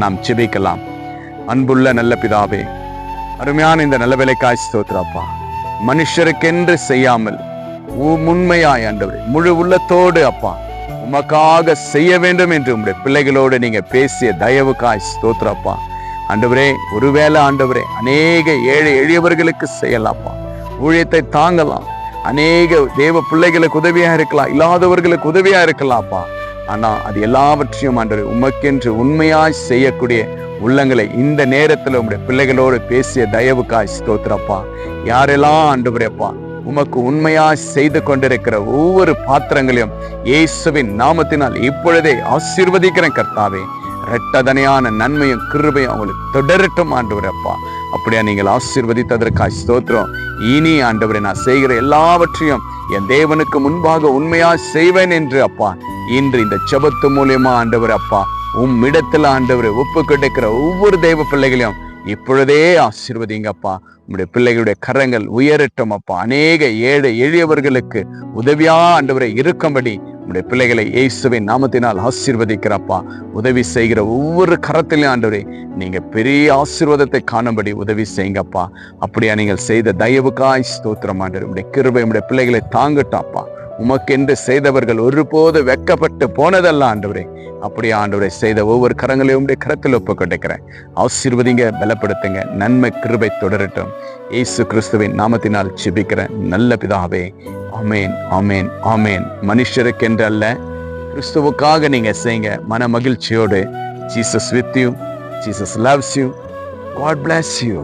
நாம் ஜெபிக்கலாம். அன்புள்ள நல்ல பிதாவே, அருமையான இந்த நல்ல வேலைக்காய் ஸ்தோத்திரப்பா. மனுஷருக்கென்று செய்யாமல் உண்மையாய் ஆண்டவரே, முழு உள்ளத்தோடு அப்பா உமக்காக செய்ய வேண்டும் என்று உங்களுடைய பிள்ளைகளோடு நீங்க பேசிய தயவுக்காய் ஸ்தோத்திரப்பா. ஆண்டவரே, ஒருவேளை ஆண்டவரே அநேக ஏழை எளியவர்களுக்கு செய்யலாம்ப்பா, ஊழியத்தை தாங்கலாம், அநேக தேவ பிள்ளைகளுக்கு உதவியா இருக்கலாம், இல்லாதவர்களுக்கு உதவியா இருக்கலாம்ப்பா. ஆனா அது எல்லாவற்றையும் ஆண்டவரே உமக்கென்று உண்மையாய் செய்யக்கூடிய உள்ளங்களை இந்த நேரத்துல உங்களுடைய பிள்ளைகளோடு பேசிய தயவுக்காய் ஸ்தோத்திரப்பா. யாரெல்லாம் ஆண்டவரேப்பா உமக்கு உண்மையாய் செய்து கொண்டிருக்கிற ஒவ்வொரு பாத்திரங்களையும் இயேசுவின் நாமத்தினால் இப்பொழுதே ஆசீர்வதிக்கிறேன் கர்த்தாவே. இரட்டதனையான நன்மையும் கிருபையும் அவங்களுக்கு தொடரட்டும் ஆண்டவரேப்பா. அப்படியா நீங்கள் ஆசீர்வதித்ததற்காய் ஸ்தோத்திரம். இனி ஆண்டவரே, நான் செய்கிற எல்லாவற்றையும் என் தேவனுக்கு முன்பாக உண்மையா செய்வேன் என்று அப்பா இன்று இந்த ஜெபத்து மூலியமா ஆண்டவர் அப்பா உம்மிடத்துல ஆண்டவரை ஒப்பு கிடைக்கிற ஒவ்வொரு தெய்வ பிள்ளைகளையும் இப்பொழுதே ஆசீர்வதிங்கப்பா. உங்களுடைய பிள்ளைகளுடைய கரங்கள் உயரட்டும் அப்பா. அநேக ஏழை எளியவர்களுக்கு உதவியா ஆண்டவரை இருக்கும்படி உங்களுடைய பிள்ளைகளை இயேசுவின் நாமத்தினால் ஆசீர்வதிக்கிறப்பா. உதவி செய்கிற ஒவ்வொரு கரத்திலையும் ஆண்டவரே நீங்க பெரிய ஆசீர்வாதத்தை காணும்படி உதவி செய்யுங்கப்பா. அப்படியா நீங்கள் செய்த தயவுக்காய் ஸ்தோத்திரம் ஆண்டவரே. உங்களுடைய கிருபை உங்களுடைய பிள்ளைகளை தாங்கட்டாப்பா. உமக்கென்று செய்தவர்கள் ஒருபோது வெட்கப்பட்டு போனதல்ல ஆண்டவரே. அப்படியே ஆண்டவரை செய்த ஒவ்வொரு கரங்களையும் உடைய கரத்தில் ஒப்பு கொண்டிருக்கிறேன். ஆசீர்வதிங்க, பலப்படுத்துங்க, நன்மை கிருபை தொடரட்டும். இயேசு கிறிஸ்துவின் நாமத்தினால் ஜெபிக்கிறேன் நல்ல பிதாவே. ஆமேன், ஆமேன், ஆமேன். மனுஷருக்கென்று அல்ல, கிறிஸ்துவுக்காக நீங்க செய்யுங்க மன மகிழ்ச்சியோடு. Jesus with you. Jesus loves you. God bless you.